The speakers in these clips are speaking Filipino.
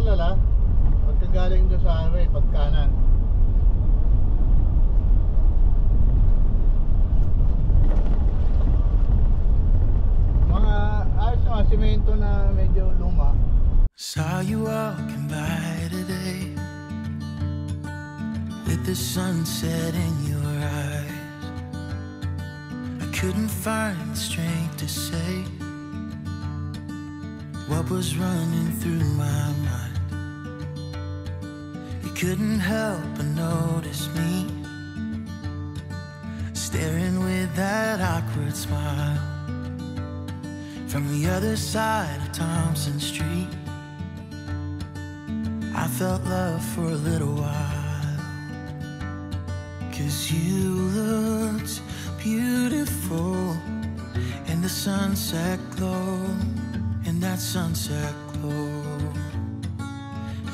parallel pagkagaling doon sa highway, pagkanan. Mga ayos na simento na medyo luma. Saw you walking by today with the sunset in your eyes. I couldn't find the strength to say what was running through my mind. You couldn't help but notice me staring with that awkward smile from the other side of Thompson Street. I felt love for a little while, 'cause you looked beautiful in the sunset glow, in that sunset glow.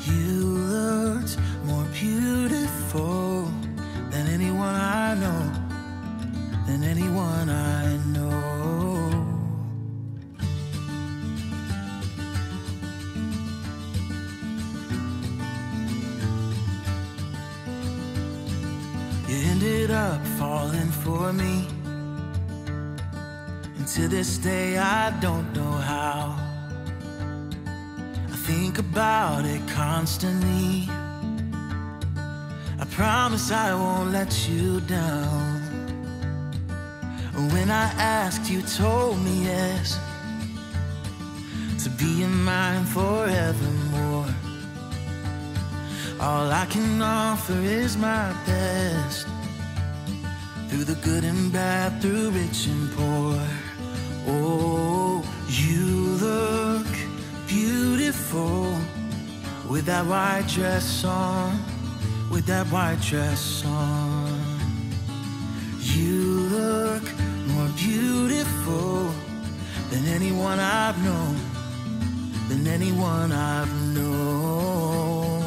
You looked more beautiful than anyone I know, than anyone I know. You ended up falling for me, and to this day I don't know how. I think about it constantly. I promise I won't let you down. When I asked, you told me yes, to be in mine forevermore. All I can offer is my best, through the good and bad, through rich and poor. Oh, you look beautiful with that white dress on, with that white dress on. You look more beautiful than anyone I've known, than anyone I've known.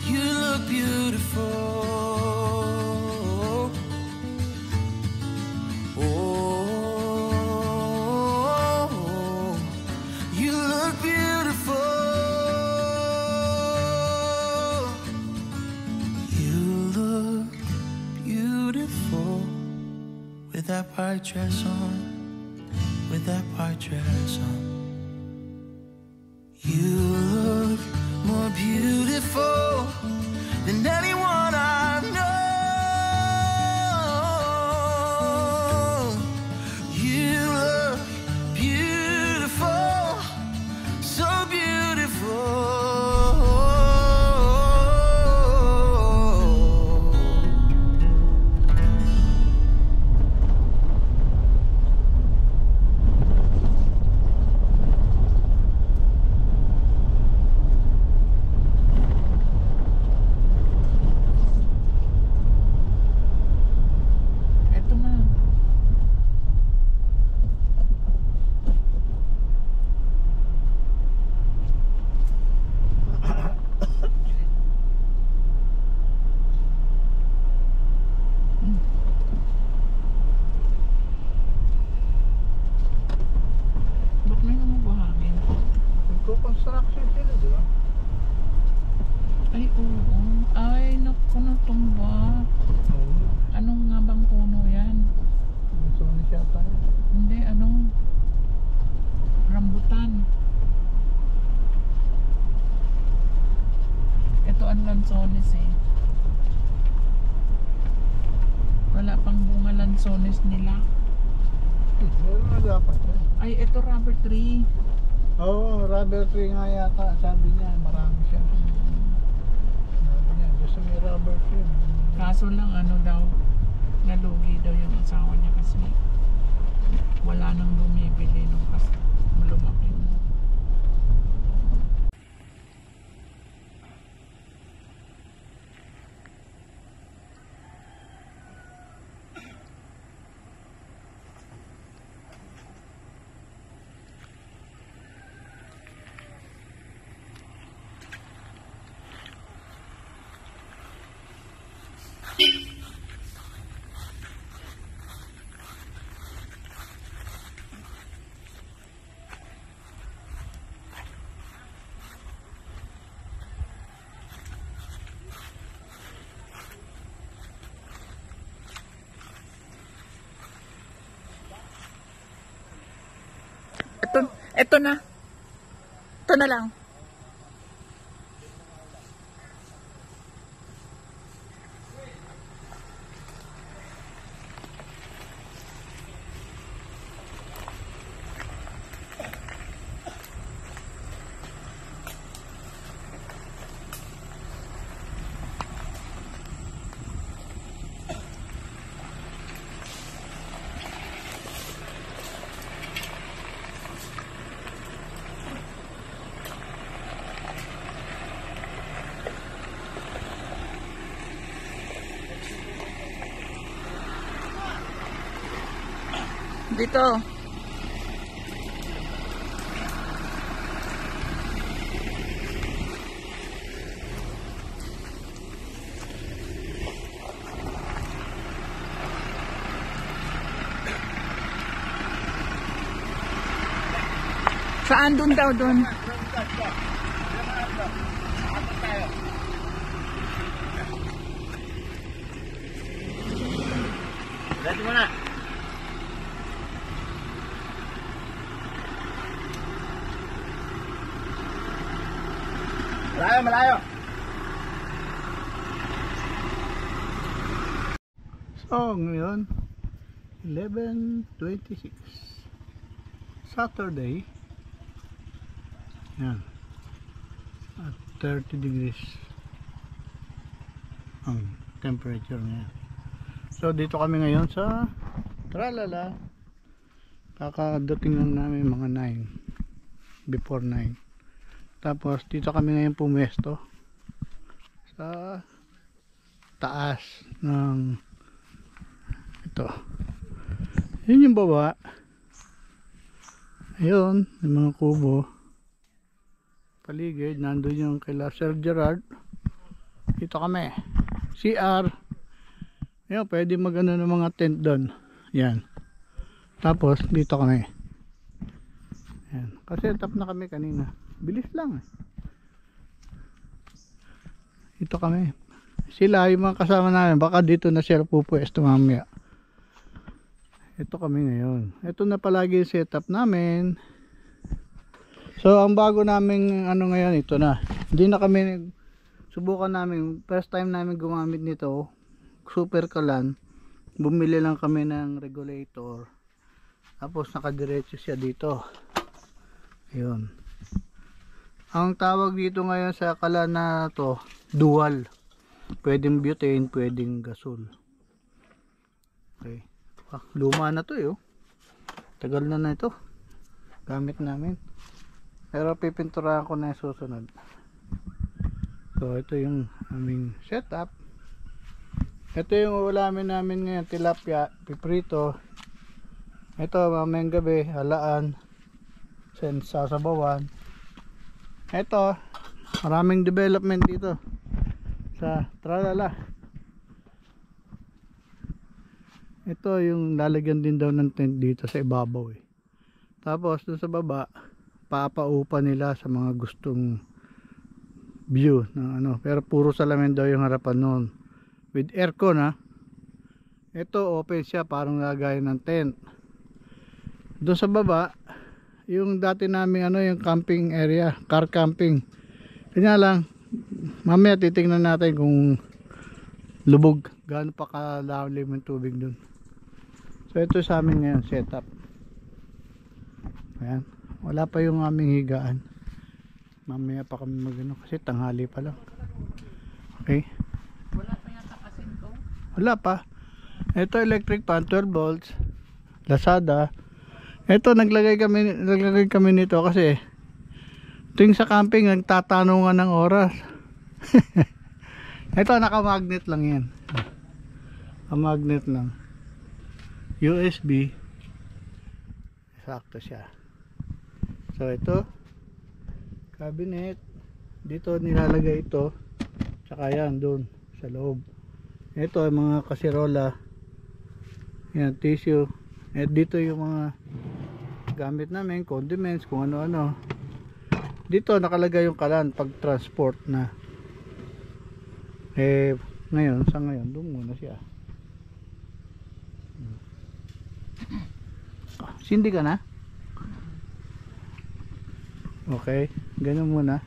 You look beautiful. Oh, you look beautiful. You look beautiful with that white dress on, with that white dress on. You look more beautiful than anyone I know. You look beautiful, so beautiful. Construction sila, di ba? Ay, oo. Ay, naku, natumba. Oo. Anong nga bang puno yan? Gusto mo siya tayo. Hindi, ano? Rambutan. Ito ang lansones eh. Wala pang bunga lansones nila. Meron na dapat yan. Ay, ito rubber tree. Oo, rubber tree nga yata. Sabi niya, marami siya. Sabi niya, gusto may rubber tree. Kaso lang ano daw, nalugi daw yung asawa niya kasi wala nang bumibili nung kasi lumaki na. Ito na. Ito na lang. Dito. Saan? Doon daw, doon. Ready mo na. Malayo, malayo. So, ngayon, 11:26. Saturday. Yan. At 30 degrees ang temperature ngayon. So, dito kami ngayon sa Tralala. Kakadating lang namin mga 9. Before 9. Tapos dito kami ngayon pumesto sa taas ng ito. Yun yung baba. Ayun, may mga kubo. Paligid, nandun yung kila Sir Gerard. Dito kami. CR. Ayun, pwede magano ng mga tent doon. Yan. Tapos dito kami. Yan. Kasi tap na kami kanina. Bilis lang. Ito kami. Sila yung mga kasama namin. Baka dito na sila pupwesto mamaya. Ito kami ngayon. Ito na palagi yung setup namin. So ang bago namin ano ngayon, ito na. Hindi na kami subukan namin. First time namin gumamit nito. Super kalan. Bumili lang kami ng regulator. Tapos nakadiretso siya dito. Ayun. Ang tawag dito ngayon sa kalan na to, dual. Pwedeng butane, pwedeng gasol. Okay. Ah, luma na to yo. Tagal na ito. Gamit namin. Pero pipinturahan ko na yung susunod. So ito yung aming setup. Ito yung ulamin namin ngayon, tilapia, piprito. Ito mamayang gabi, halaan, sasabawan. Ito, maraming development dito sa Tralala. Ito yung lalagyan din daw ng tent dito sa ibabaw eh. Tapos doon sa baba, papaupa nila sa mga gustong view ng ano, pero puro salamin daw yung harapan noon with aircon ha. Ito open siya, parang lagayan ng tent. Doon sa baba yung dati namin ano, yung camping area, car camping. Kanya lang mamaya titingnan natin kung lubog, gaano pa kalalim yung tubig dun. So ito sa amin ngayon setup. Ayan, wala pa yung aming higaan. Mamaya pa kami magano kasi tanghali pa lang. Okay, Wala pa yata kasin ko. wala pa. Ito electric fan 12 volts Lazada. Ito naglagay kami nito kasi tuwing sa camping nagtatanungan ng oras. Ito naka-magnet lang yan. Magnet lang. USB. Sakto siya. So ito cabinet. Dito nilalagay ito. Tsaka yan doon sa loob. Ito ang mga kasirola. Yan, tissue. At dito yung mga gamit namin, condiments, kung ano-ano. Dito nakalagay yung kalan pag transport na. Eh, ngayon, sa ngayon, doon muna siya. Sindi ka na? Okay, ganun muna.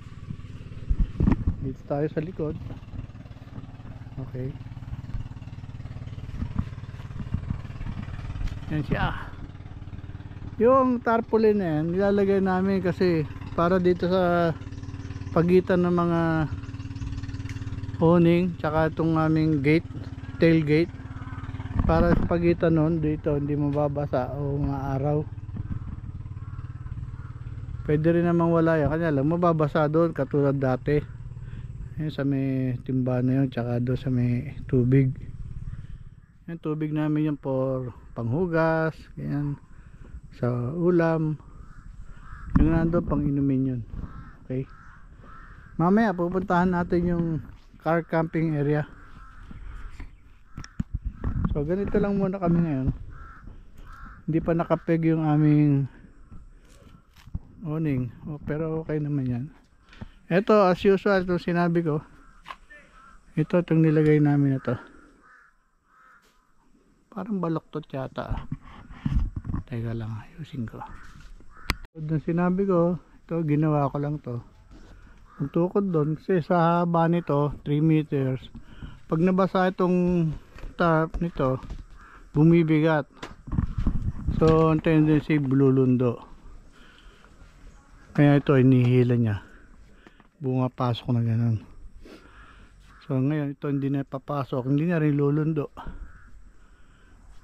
Dito tayo sa likod. Okay. Yan siya. Yung tarpaulin na yan, nilalagay namin kasi para dito sa pagitan ng mga awning tsaka itong aming gate, tailgate, para sa pagitan nun dito hindi mababasa o maaraw. Pwede rin namang wala yan, kanya lang mababasa doon katulad dati. Yan sa may timba na yun, tsaka doon sa may tubig. Yung tubig namin yung for panghugas, ganyan, sa ulam. Yung nandun pang inumin yun. Okay, mamaya pupuntahan natin yung car camping area. So ganito lang muna kami ngayon. Hindi pa nakapeg yung aming awning, pero okay naman yan. Ito as usual, itong sinabi ko, itong nilagay namin na to, parang baloktot yata. Teka lang, ayusin ko. Doon sinabi ko, ito ginawa ko lang to. Ang tukod doon kasi sa haba nito 3 meters, pag nabasa itong tarp nito bumibigat, so ang tendency bululundo, kaya ito inihila niya, bumapasok na ganun. So ngayon ito hindi na papasok, hindi na rin lulundo.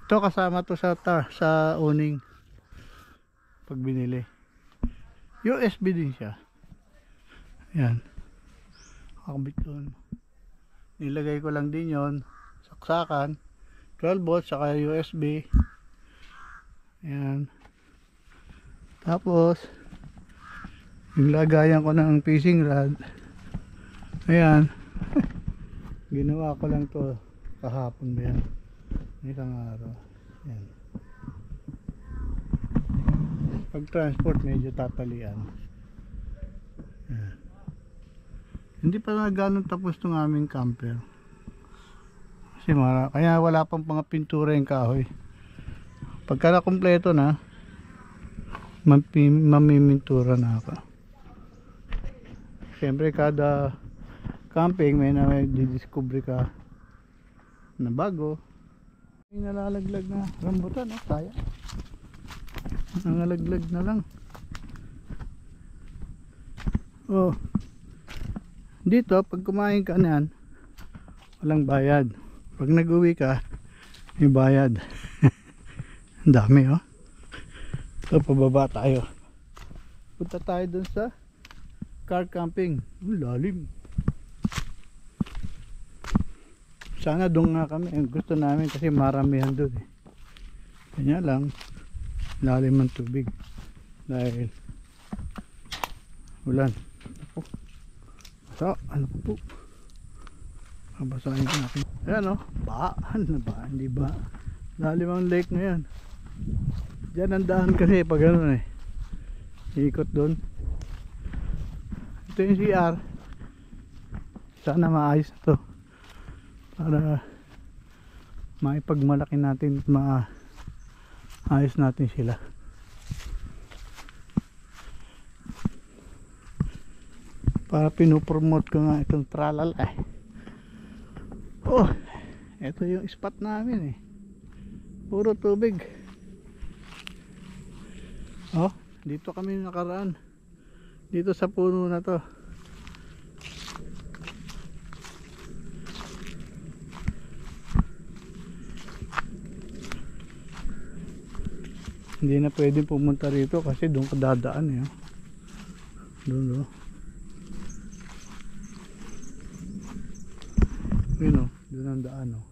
Ito kasama to sa sa awning pag binili. USB din siya. Yan, kakabit doon. Nilagay ko lang din yon, saksakan 12 volts saka USB. Yan, tapos yung lagayan ko ng fishing rod, ayan. Ginawa ko lang to kahapon ba yan, isang araw. Yan, pag transport medyo tatalian. Yan. Hindi pa na ganun tapos itong aming camper kasi kaya wala pang mga pintura yung kahoy. Pagka na kumpleto na, mamimintura na ako. Siyempre kada camping may didiscover ka na bago. May nalalaglag na rambutan, kaya nangalaglag na lang. Oh, dito pag kumain ka na yan, walang bayad. Pag nag-uwi ka, may bayad. Ang dami, oh. So pababa tayo, punta tayo dun sa car camping. Lalim. Sana doon nga kami, gusto namin kasi maramihan doon eh. Kanya lang lalim ng tubig dahil ulan. So, ano po? Babasahin ko natin. Ayan, oh, baan na ba? Hindi ba? Lalim ang lake ngayon. Diyan ang daan kasi pag ano eh, ikot doon. Ito yung CR. Sana maayos na to para maipagmalaki natin, maayos natin sila. Para pinupromote ko nga itong tralala eh. Oh, ito yung spot namin eh, puro tubig. Oh, dito kami nakaraan, dito sa puno na to. Hindi na pwedeng pumunta rito kasi doon ka dadaan eh. Doon, oh. Yun, oh, doon ang daan, oh.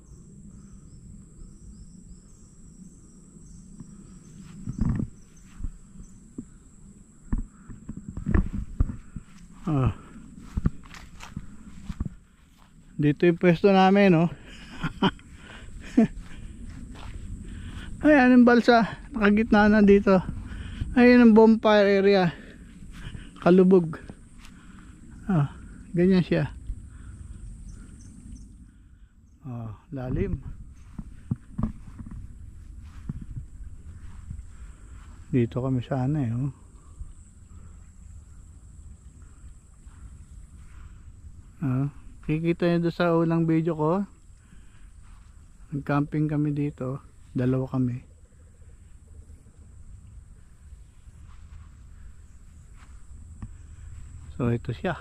Dito yung pwesto namin, oh. Ayan yung balsa, nakagitna na dito. Ayun ang bonfire area, kalubog. Ganyan siya. Lalim. Dito kami sana eh, oh. Kikita nyo doon sa unang video ko. Nag-camping kami dito. Dalawa kami. So ito siya.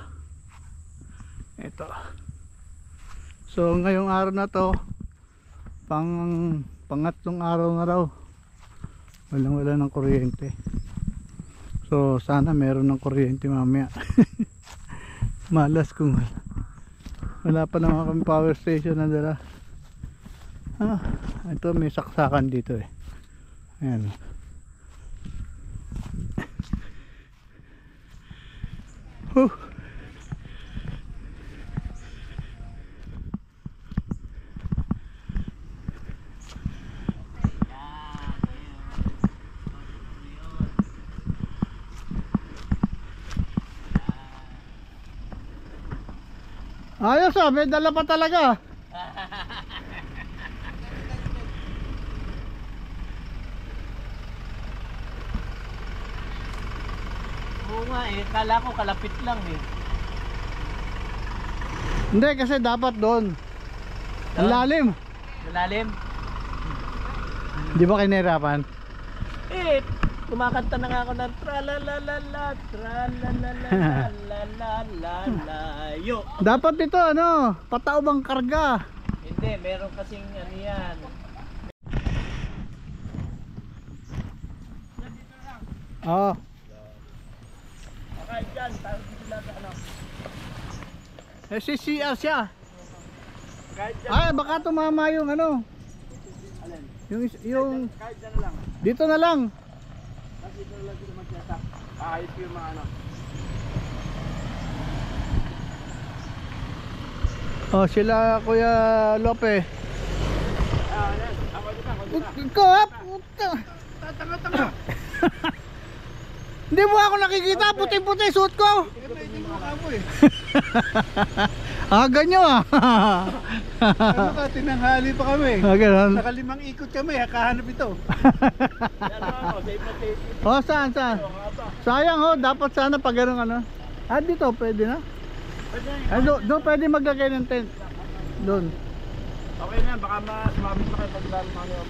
Ito. So ngayong araw na to, pangatlong araw na raw. Wala ng kuryente. So sana meron ng kuryente mamaya. Malas kung wala pa naman kami power station na dala. Ito may saksakan dito eh. Ayan. Ayos may dala pa talaga. Oo nga kala ko kalapit lang Hindi kasi dapat doon. Ang lalim. Malalim? Di ba kinahirapan? Kumakanta na nga ako ng tralalalala, tralalalalalalalayo. Dapat ito pataob ang karga. Hindi, meron kasing ano yan. Oo. Okay, dyan, tayo dito lang sa ano. Si CR siya. Kahit dyan. Ay baka tumama yung Alin? yung Kahit dyan na lang. dito na lang. Kasi dito lang dito magkita. Ayos yung mga ano. Oh sila Kuya Lope. Ayan. Ako dito. Ikaw tanga. Hindi mo ako nakikita, puti-puti suot ko. Hindi mo kamo eh. Ganyo Ano ka, tinanghali pa kami. Ganun. Nakalimang ikot kami, kahanap ito. Saan? Sayang dapat sana pag gano'n dito pwede na. Doon pwede maglagay ng tent. Doon. Okay na, baka sumabit na kayo pag lalim mga niyo.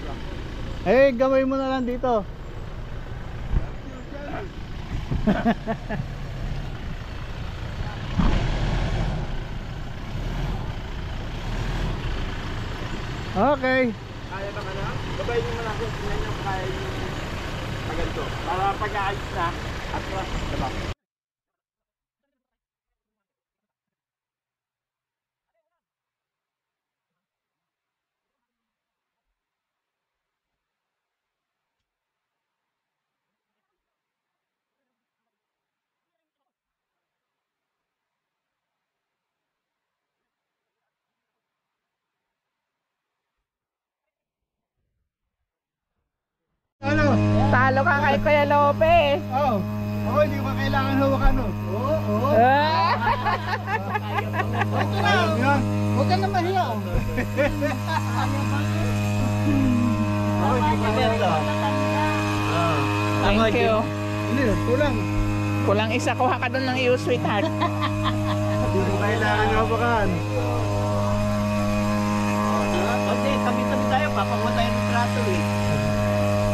Gawin mo na lang dito. Okay. Kaya ba ka na? Gabayin nyo mo lang kung tingnan nyo kaya yung maganto. Para pag-aayos na, at plus, diba? Talo ka kay Kuya Lope. Ako hindi ko kailangan hawakan nun. Huwag ka na mahiya. Thank you. Hindi, kulang. Kulang isa, kuha ka doon ng iyo, sweetheart. Hindi ko kailangan hawakan. Okay, tabi-tabi tayo. Papakuha tayo ng trato eh.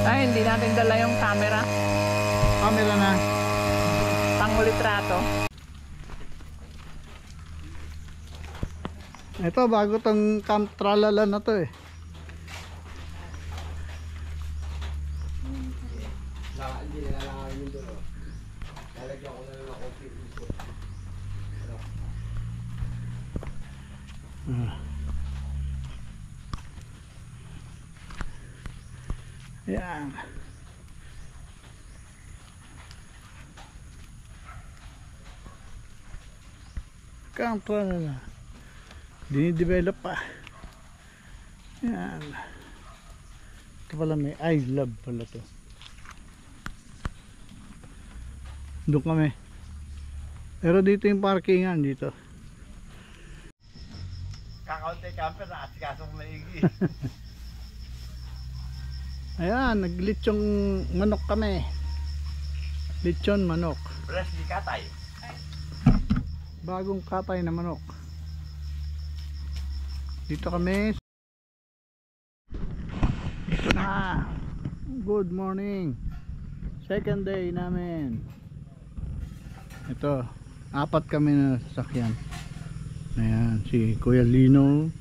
Ay, hindi natin dala yung camera. Camera na. Pangulitrato. Ito bago tong Camp Tralala na to eh. Yan. Camp Tralala. Dinidevelop pa. Yan. Ito pala may I love pala to. Doon kami. Pero dito yung parkingan dito. Kakaunti camper na asikasong maigi. Ayan, naglitsong manok kami. Litsyon manok. Fresh di katay. Bagong katay na manok. Dito kami. Dito na. Good morning. Second day namin. Ito, 4 kami na sasakyan. Ayan, si Kuya Lino,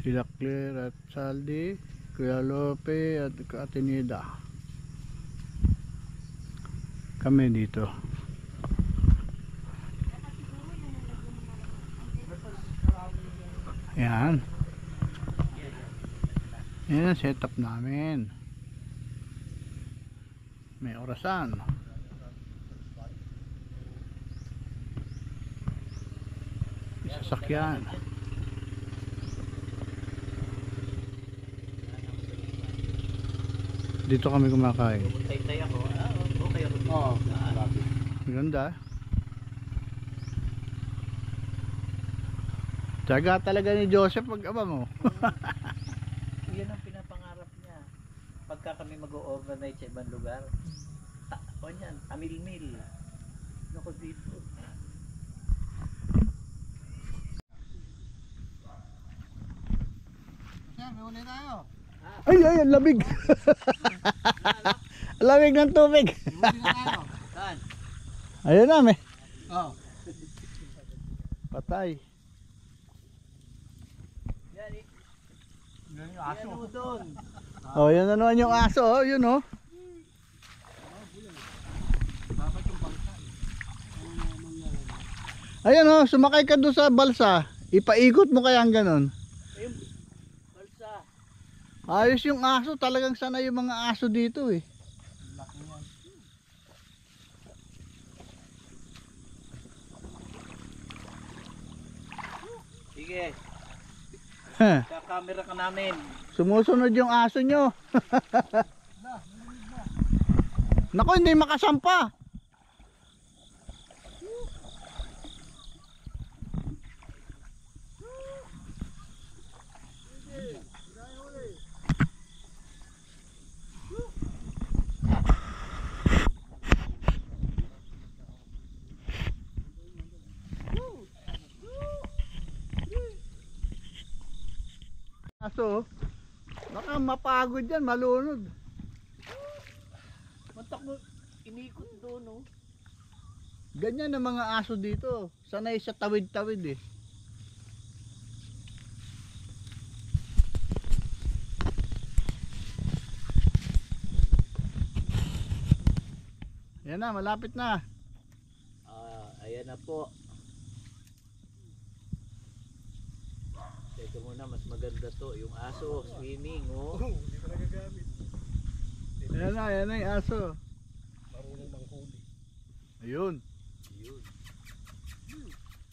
sila Claire at Saldi, Kuya Lope at Atenida. Kami dito. Ayan. Yan ang setup namin. May orasan. Sasakyan. Dito kami kumakain. Tay-tay ako. Okay ako dito. Oo. Ganda. Tsaga talaga ni Joseph pag aba mo. Yan ang pinapangarap niya. Pagka kami mag-overnight sa ibang lugar. O yan, amil-mil. Naku dito. Ay, ang lamig. Lamig ng tubig. Saan? Ayun na, may. Oh. Patay. Yan eh. Yan yung aso. Yan doon. Oh, yun na naman yung aso, oh, yun oh. Ayan oh, sumakay ka doon sa balsa. Ipaikot mo kaya ang ganon. Ayun. Balsa. Ayos yung aso, talagang sana yung mga aso dito eh. Sige. Heh, Kakamera ka namin. sumusunod yung aso nyo. Naku, hindi makasampa. Aso, baka mapagod yan, malunod. Mantak mo, inikot doon oh. Ganyan ang mga aso dito. Sanay sa tawid-tawid eh. Yan na, malapit na. Ayan na po. Teka muna, mas maganda to. Yung aso, swimming oh. Yan na yung aso. Marunong manghuli. Ayun. Yun.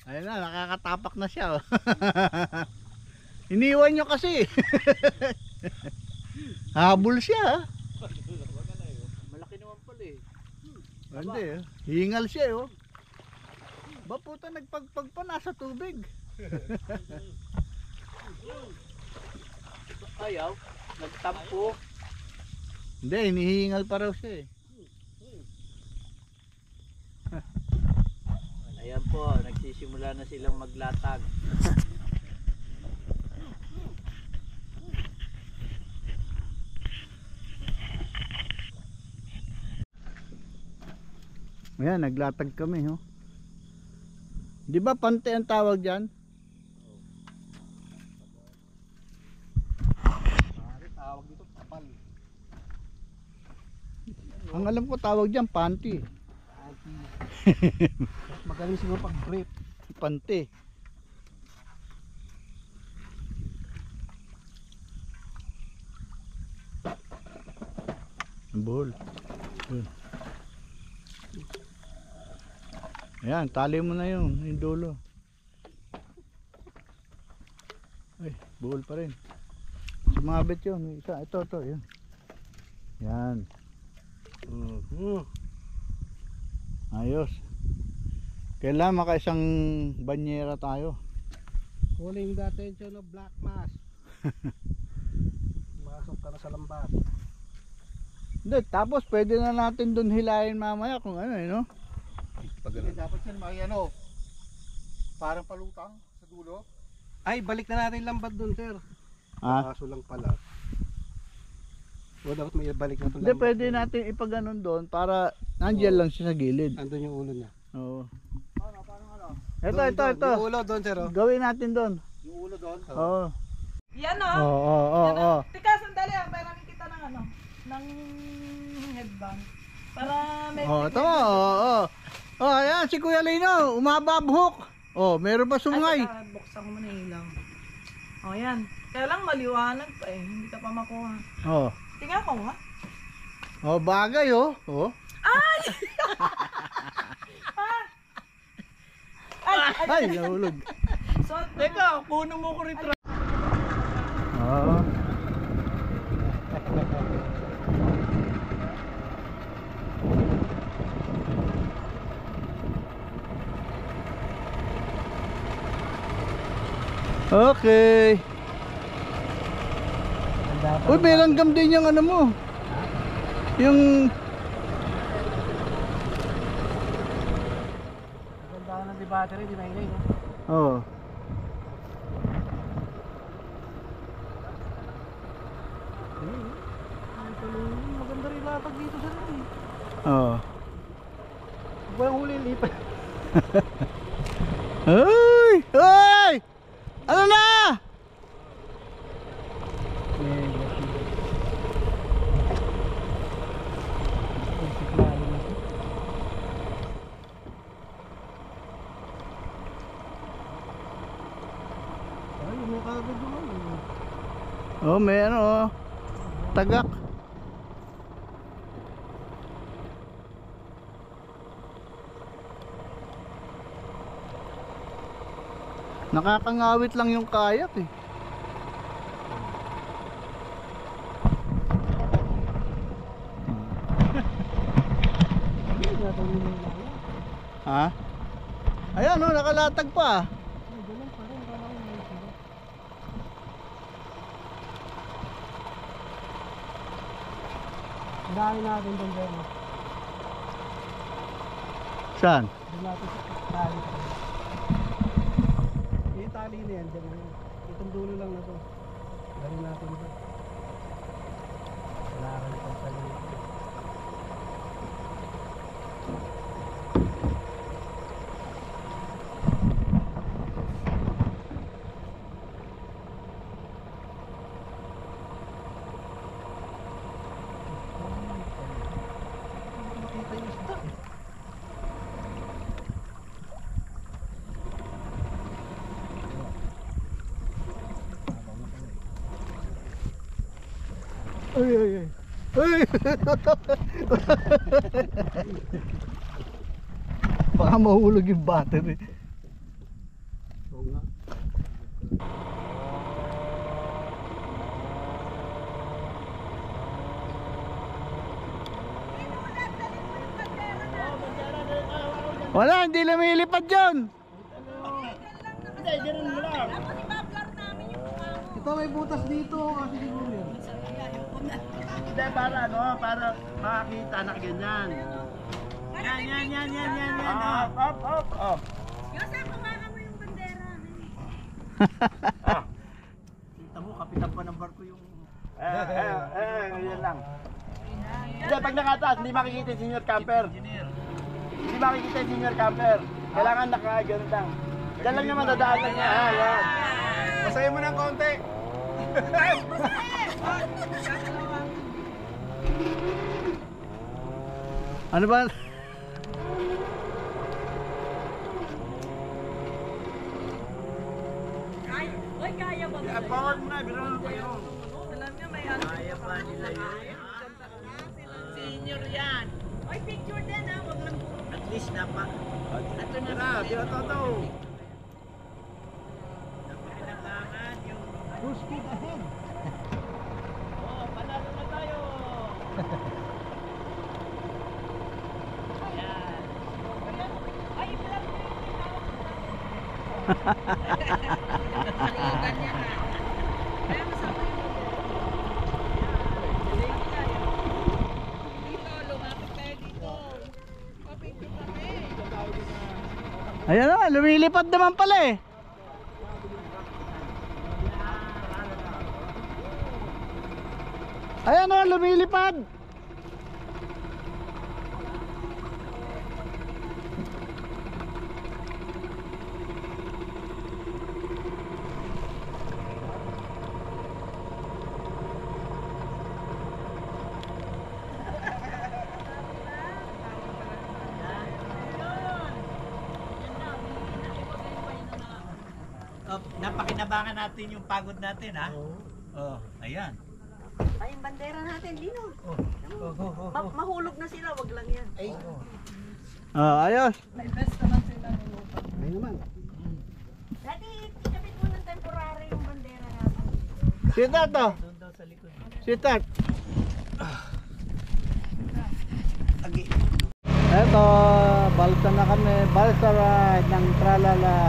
Ayun na, nakakatapak na siya. Oh. Iniwan nyo kasi. Habol siya. Malaki naman pala eh. Hindi eh. Hingal siya oh. Ba puta, nagpagpag pa, nasa tubig. Ayaw, nagtampo. Hindi, hinihingal pa raw siya eh. Ayan po, nagsisimula na silang maglatag. Ayan, naglatag kami oh. Di ba pante ang tawag dyan? Tawag dito, kapal. Ang alam ko tawag dyan, panty. Magaling siguro pag grip. Pante. Ang buhol. Yun. Ayan, tali mo na yun, yung dulo. Ay, buhol pa rin. Sumabit yun, yung isa. Ito, yun. Yan. Ayos. Kailangan makaisang banyera tayo. Calling the attention of black mass. Masok ka na sa lambat. Hindi, tapos pwede na natin dun hilahin mamaya kung ano eh, no? Dapat yan may ano, parang palutang sa dulo. Ay, balik na natin lambat dun, sir. Ha? Kaso lang pala. O dapat may balik na ito Hindi, pwede natin ipaganon doon para nandiyan lang siya sa gilid. Andun yung ulo niya. Oo. Doon, Ito. Yung ulo doon, sir. Oh. Gawin natin doon. Yung ulo doon. Oo. Yan o. Oo. Tika, sandali ah. Mayroon kita ng ano. Ng headband. Para may... Oh, ito. Oo. Oh, ayan si Kuya Lino, umababhok. Oh, meron pa sungay. Ay, teka, buksan ko muna yung ilaw. O yan. Kaya lang maliwanag pa eh. Hindi ka pa makuha. Oh. Tingnan ko nga. Oh, bagay oh. Oh. Ay, nahulog. So, Teka, puno mo ko rin. Oo. Okay. Uy, may langgam din yung ano mo. Yung... Ganda ka ng battery, di maingay, no? Oh. Maganda rin latag dito, sir. Oh. Ba yung huli lipat? Ay! Ay! Ano na? Ay, may kagad doon. Oh, may ano oh. Tagak. Nakakangawit lang yung kayak eh. Ha? Ayan oh, nakalatag pa. Dahil natin doon, sir. Saan? Doon natin sa tali. Yung tali na yan, dyan. Itong dulo lang na to. Dali natin ito. Wala ka rin pang tali. Makita yung isda. Ay, ay, ay. Ay! Baka mahulog yung battery. Oo nga. Wala, hindi lumilipad yun. Ito may butas dito kasi siguro yun. Hindi, para ano, para makakita na ganyan. Yan. Up. Yosef, kumaha mo yung bandera. Kita mo, kapitan pa ng barko yung... Yan lang. Hindi, pag nakataas, hindi makikita yung senior camper. Hindi makikita yung senior camper. Kailangan nakagano lang. Diyan lang naman dadaanan niya. Yan. Basahin mo ng konti. Ano ba? Oy, kaya ba? Forward mo na, gano'n lang kayo. alam niya may ano. Kaya pa nila yun. Senior yan. Oy, picture din ha. Wag lang puro. At least napa. Ito na Tara, tira to. Kailangan yung... Full speed ahead. Oh, panalo na tayo. Yan. Ay, vlog mo yung Ganyan na. Kaya masama yung Dito, lumapit tayo dito. Papicture kami. Ayan na, lumilipad naman pala eh. Ayan o, lumilipad. Oh, napakinabangan natin yung pagod natin, ha? Oh, ayan. Ay, yung bandera natin, Lino. Mahulog na sila, wag lang yan. Ayos. Ayun naman. Dati, ikabit mo ng temporary yung bandera natin. Sitat to. Doon daw sa likod. Sitat. Eto, balsa na kami. Balsa ride ng Tralala.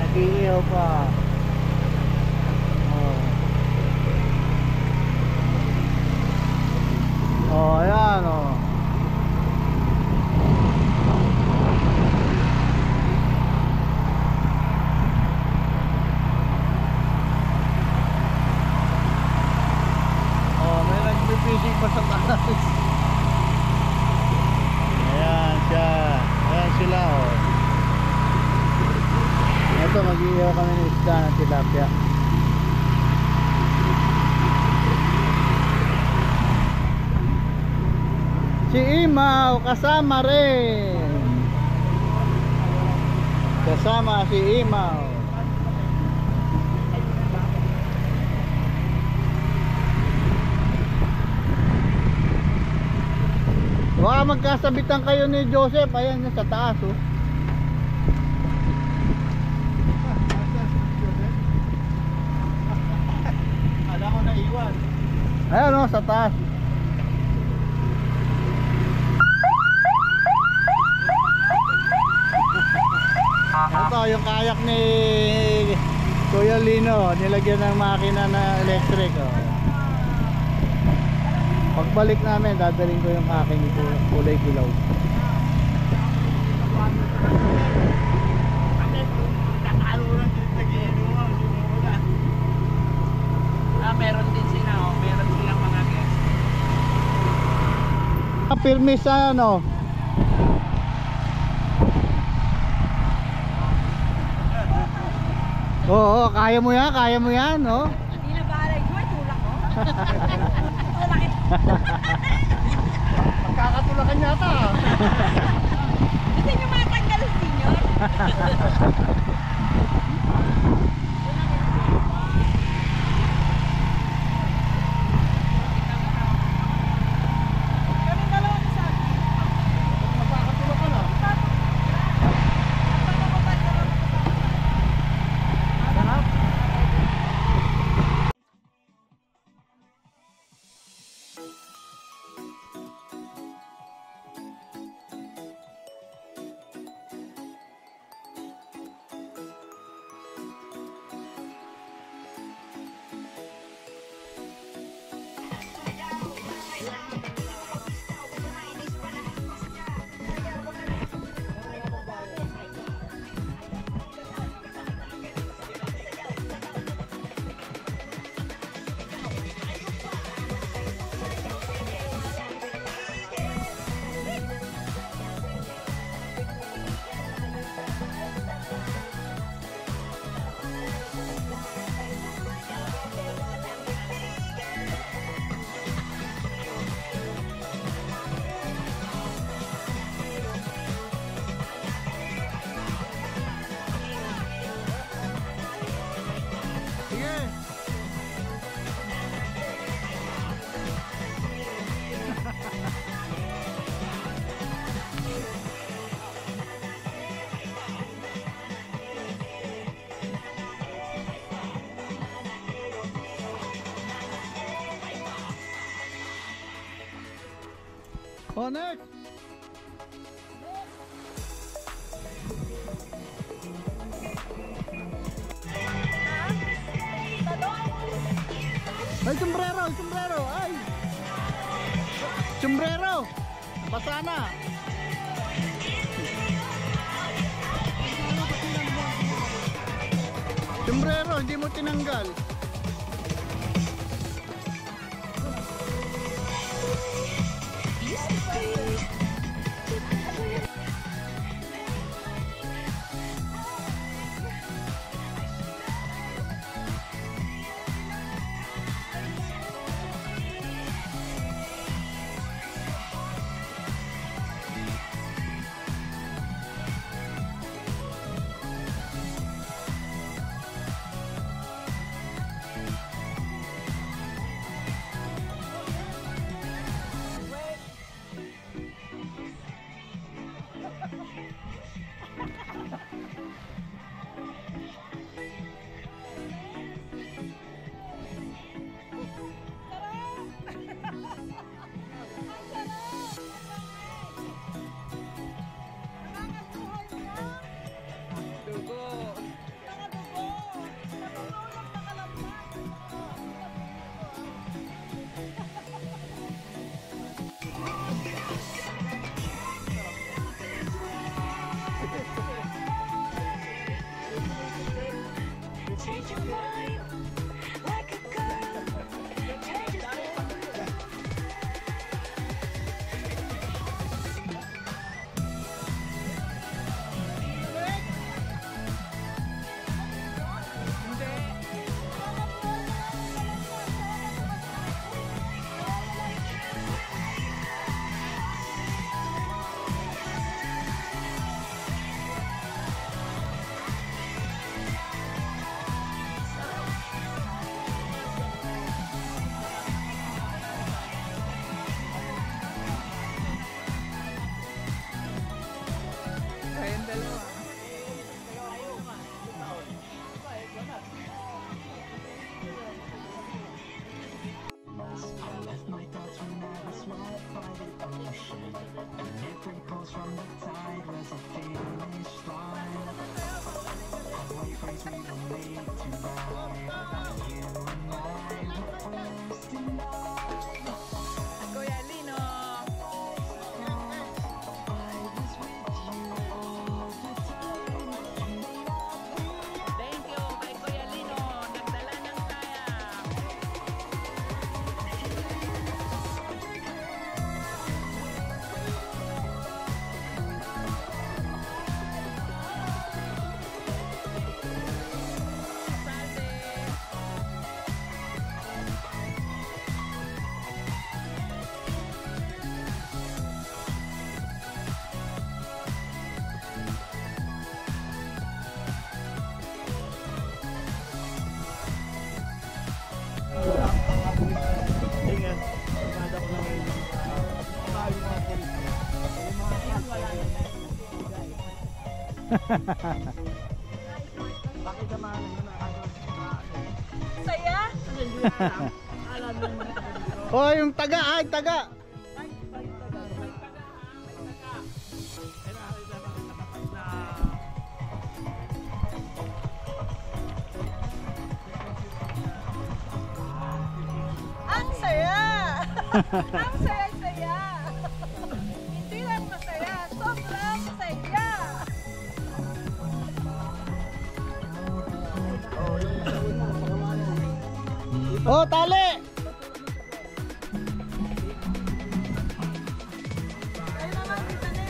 Nag-iihaw pa. Oh, ayan oh. Oh, may nagpipishing pa sa taas. Ayan siya. Ayan sila oh. Ito, mag-iihaw kami ng isda ng tilapia. Si Imaw kasama rin. Kasama si Imaw. Baka magkasabitan kayo ni Joseph. Ayan sa taas oh. Ala ko na iwan. Ayan oh, sa taas. Ito yung kayak ni Kuya Lino, nilagyan ng makina na electric oh. Pagbalik namin, dadalhin ko yung aking kulay dilaw. Meron din sila, oh. Meron silang mga guests. Pirmi sa ano? Oo, kaya mo yan, no? Hindi na bahala yung tulak ko. Tulak. Magkakatulakan yata. Gusto nyo matanggal, senyor? Kami dalawa na sa akin. Magkakatulakan ah. Oh, next! Ay, sombrero! Sombrero! Ay! Sombrero! Basa na! Sombrero, hindi mo tinanggal. Kayong dalawa. Kuya Lino. Thank you kay Kuya Lino. Nagdala ng kayak. Salte. Saya? Oh, yung taga, ay taga. Ang saya! Ang saya-saya! Hindi lang masaya, sobrang saya! Oh, tali. Ayun naman, kita na.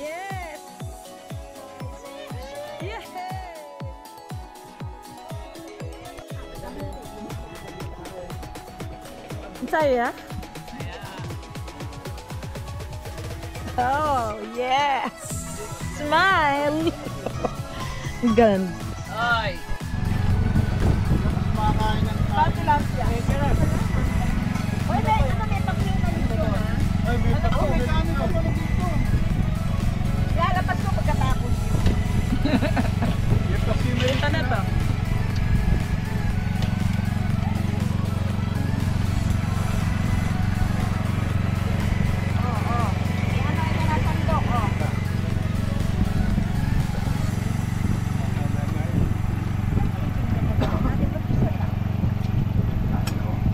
Yes! Yes! Saya? Oh, yes! Smile! Gan. Ay. Pati lang siya. Uy, may pakyo na dito, ha? Lalapas ko pagkatapos yun. Ito na to.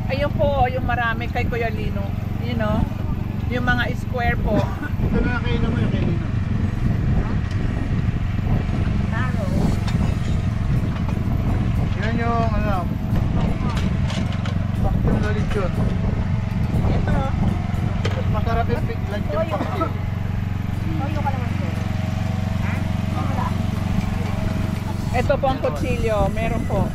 Ayun po, yung marami kay Kuya Lino. You know, yung mga square po. Ito na kayo naman yung kanina. Yan yung ano. Bakit na lechon. Ito. Masarap yung lechon pakti. Toyo ka naman, sir. Ito po ang kutsilyo, meron po.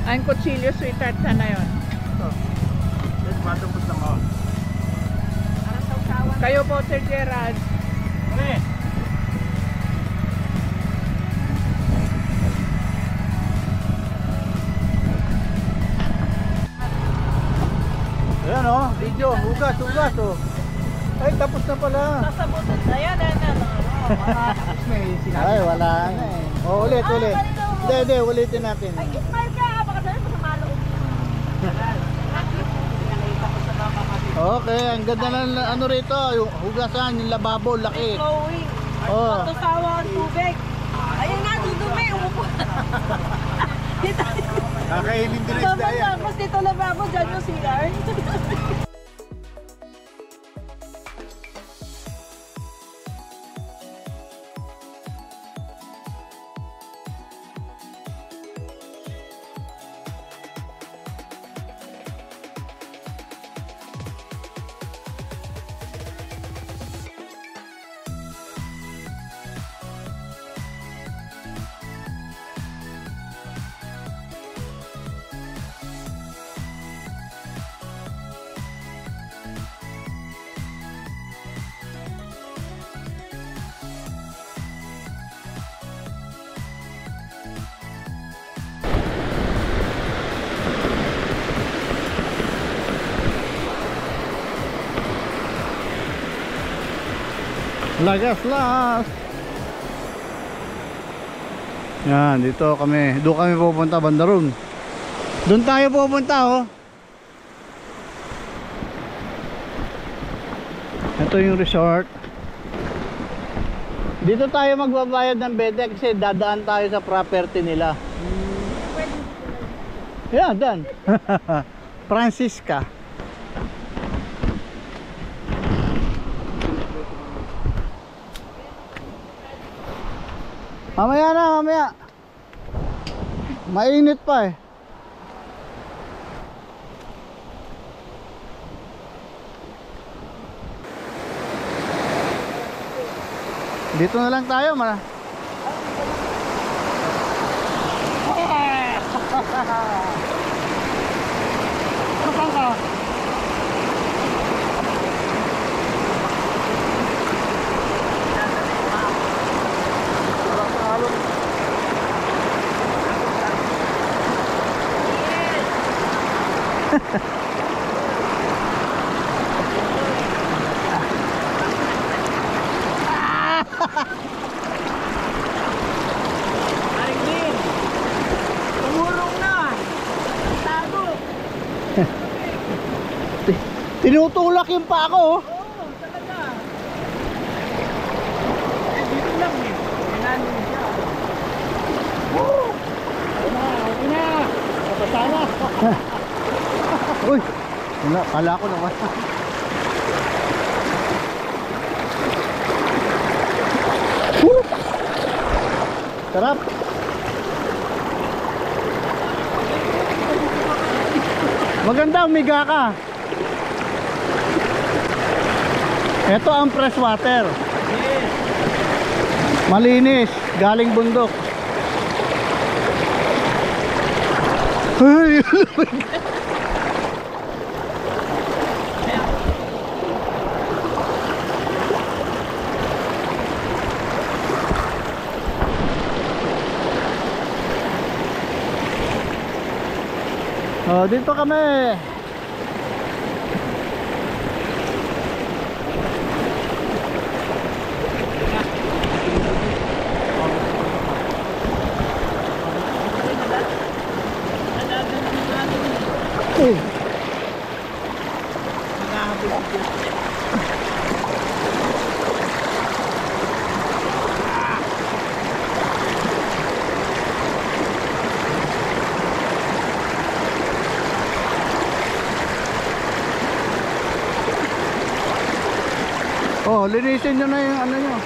Ang kutsilyo, sweetheart, sana yun. Yes, matapos lang ako. Parang sausawan. Kayo po, Sir Gerald. Ayan oh, video, hugas oh. Ay, tapos na pala. Sasabutin. Ayan. May sinabi. Ay, wala na eh. Oh, ulit. Hindi, ulitin natin. Ay, smile ka. Baka sabi mo sa maloob. Okay, ang ganda ng ano rito, yung hugasan, yung lababo, laki. Flowing. Oh. Matusawa ang tubig. Ayun nga, dudumi. Umupo. Dito. Kakainin din Dapat lang. Mas dito lababo. Diyan yung CR. Lagas. Yan, dito kami. Doon kami pupunta, Bandarong. Doon tayo pupunta oh. Ito yung resort. Dito tayo magbabayad ng bede kasi dadaan tayo sa property nila. Yeah, done. Francisca. Mamaya. Mainit pa eh. Dito na lang tayo, tinutulak yung pa ako oh. Oo, talaga. Eh, dito lang eh. Pinanin siya. Okay na. Kapasama. Uy, wala, kala ko naman. Sarap. Maganda, umiga ka. Ito ang fresh water. Malinis, galing bundok. Ay, oh, dito kami. Oh, linisin nyo na yung ano nyo.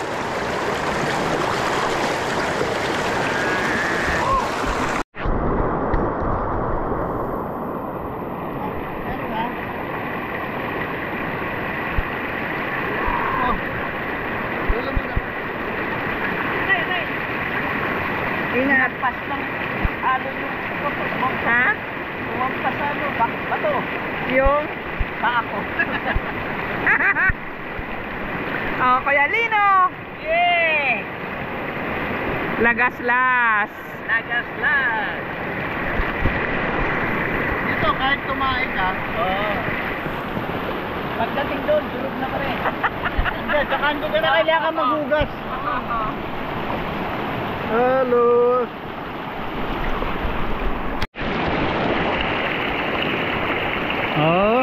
Talo yung Ha? umampas ano, bato. Yung? Pa ako. Oh, Kuya Lino! Yeah! Lagaslas! Nagaslas! Dito kahit tumae ka. Oo. Pagdating doon, durog na pa rin. Hindi, tsaka hindi ka na kailangan maghugas. Oo. Hello. Oh.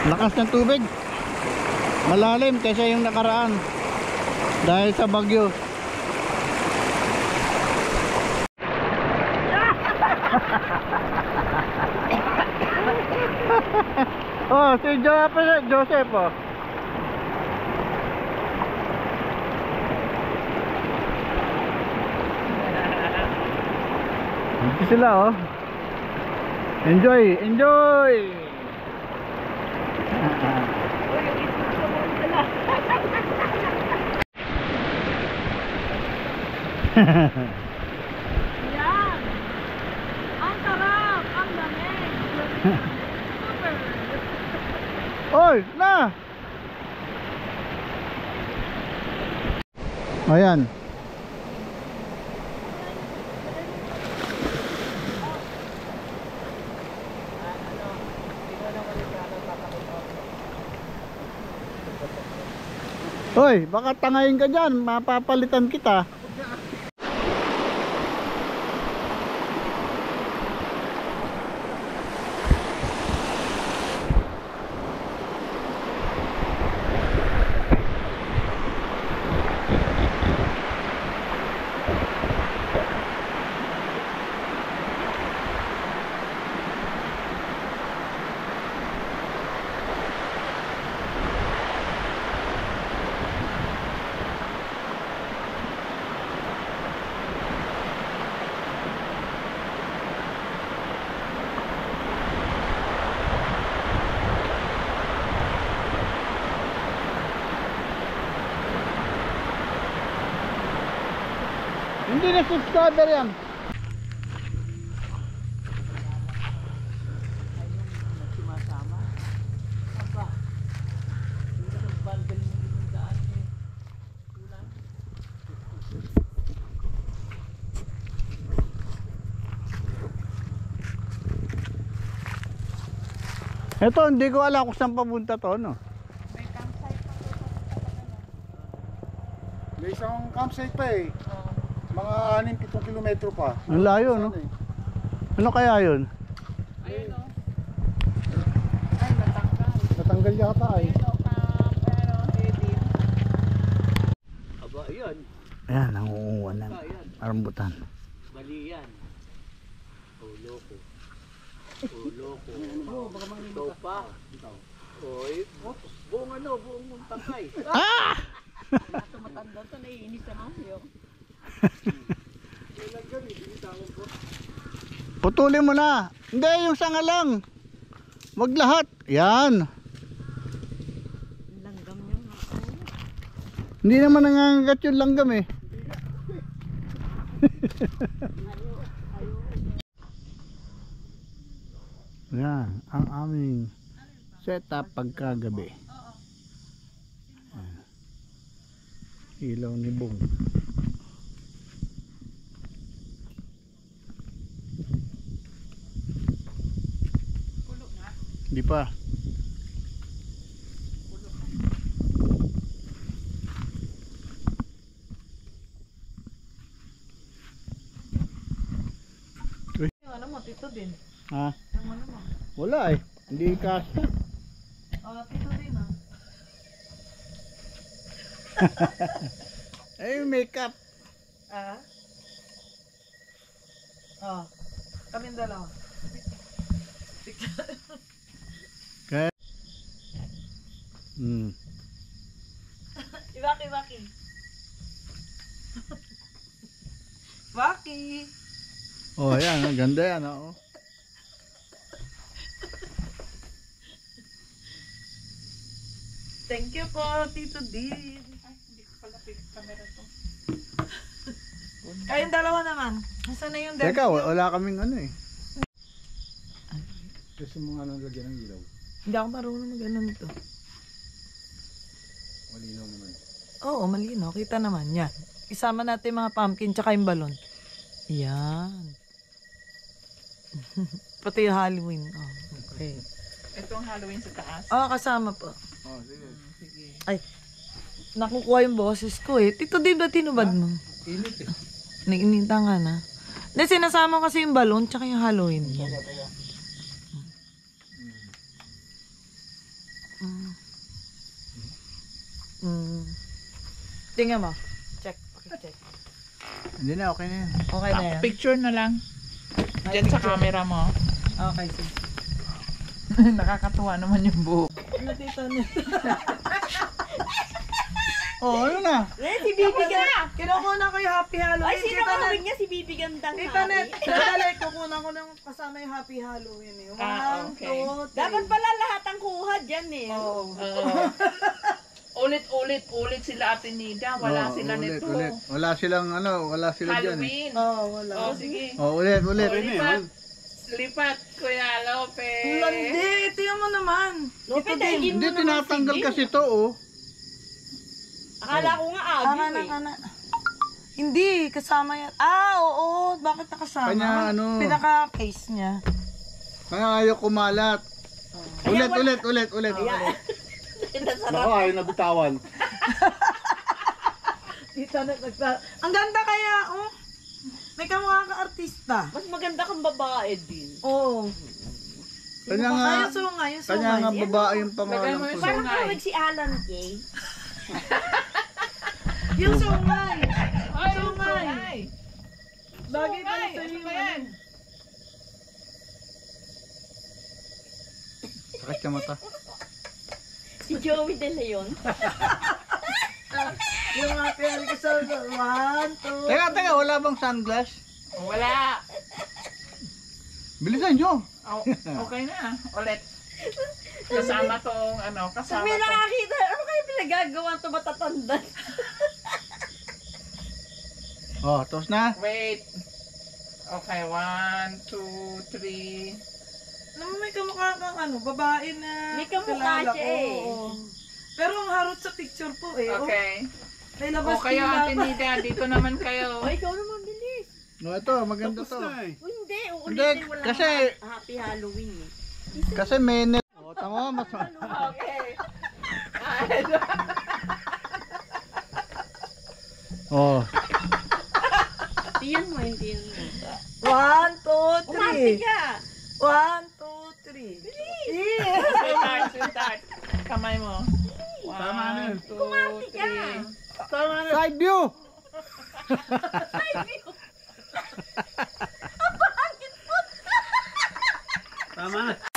Lakas ng tubig. Malalim kaysa yung nakaraan. Dahil sa bagyo. Oh, si Joseph oh. Dito sila oh. Enjoy, enjoy. Yan! Ang sarap! Ang lamig! Super! Oy, na. Ayan. Hoy, baka tangayin ka dyan, mapapalitan kita. Hindi na subscriber yan. Sumasama. Aba. Yung bundle mo yung daan eh. Kulang. Ito, hindi ko alam kung saan papunta to, no? May isang campsite pa eh. Mga 6-7 kilometro pa. Ang layo, no? Ano kaya yun? Ayun o. Ay, natanggal. Natanggal yata eh. Pero heavy. Aba, yun. Ayan, nangunguha ng Ayan. rambutan. Mali yan. Oh, loko. Oh, loko. Ito pa. Oy, buong ano, buong tangkay. Ah! Tumatanda to, naiinis na ako. Putulin mo na. Hindi, yung sanga lang. Wag lahat. Yan. Langgam yung ako. Hindi naman nangangagat yung langgam eh. Yan, ang aming setup pagkagabi. Yan. Ilaw ni Bong. Hindi pa. Yung ano mo, tito din. Ha? Yung ano mo. Wala eh. Hindi kasta. Oh, tito din ah. Ay, makeup. Ah? Oh. Kaming dalawa. Kaya. Ibaki, Baki. Baki. Oh, yan. Ang ganda yan. Oh. Thank you po, Tito Din. Ay, hindi ko pala camera to. Kayong dalawa naman. Nasaan na yung Teka, wala kaming ano eh. Gusto mo nga nang lagyan ng ilaw. Hindi ako marunong mag-ano nito. Malinaw naman. Oo, malino. Kita naman. Yan. Isama natin mga pumpkin tsaka yung balon. Yan. Pati yung Halloween. Oh, okay. Itong Halloween sa taas. Oo, kasama po. Oh, sige. Sige. Ay, nakukuha yung boses ko eh. Tito, di ba tinubad mo? Init eh. Naiinita nga na. Hindi, sinasama kasi yung balon tsaka yung Halloween. Tingnan mo. Check. Okay, check. Hindi na, okay na yan. Okay na yan. Picture na lang. Diyan sa camera mo. Okay, sis. Nakakatuwa naman yung buhok. Ano tito nito? Oh, ano na? Si Bibi Ganda. Kinukuha ko yung Happy Halloween. Ay, sino kawin niya si Bibi Gandang Tita Net, dali, kukuha ko ng kasama yung Happy Halloween eh. Okay. 1, 2, 3. Dapat pala lahat ang kuha dyan eh. Oo. Ulit sila Ate Nida. Wala Oh, sila ulit, nito. ulit. Wala silang ano, wala sila dyan eh. Halloween. Oo, wala. Oh, sige. Oh, ulit. Lipat, Kuya Lopez. Hindi, ito yung mo naman. Lope, dahil Hindi, tinatanggal kasi to oh. Akala ko nga agyo eh. Hindi, kasama yan. Oo, bakit nakasama? Kanya, ano? Pinaka-case niya. Kaya ayaw kumalat. Ulit. Baka ayaw na bitawan. Tita Net, ang ganda kaya, oh. May kamukha ka artista. Mas maganda kang babae din. Oo. Kanya nga, Yung sungay. kanya nga babae yung pangalan Lagay mo ko. yung Parang Sungay. kawig si Alan Kay. Yung sungay. Ay, Sungay. Bagay pala sa Ano iyo. ba yan? Sakit sa mata. Si Joey De Leon. Yung mga pera ko sa 1, 2. Teka, wala bang sunglass? Wala. Bilisan nyo. Oh, okay na. Ulit. Kasama tong ano, kasama May tong... nakakita. Ano kayo pinagagawa ito matatanda? Oh, tapos na. Wait. Okay, 1, 2, 3. Alam mo, may kamukha kang ano, babae na May kamukha kilala siya ko, eh. oo. Pero ang harot sa picture po eh. Okay. May labas O kayo, tila Ate pa. Nida, dito naman kayo. O, ikaw naman bilis. No, ito, maganda to. Hindi, uulitin Hindi, mo lang kasi- ang Happy Halloween eh. Kasi may net. Oh, tama, mas... Okay. Oh, Tiyan mo, hindi yun. 1, 2, Umarte 3. ka. 1, 2, 3. Yeah. Sweetheart. Kamay mo. Tama na yun. 1, 2, Umarte ka. 3. side view. Tama na.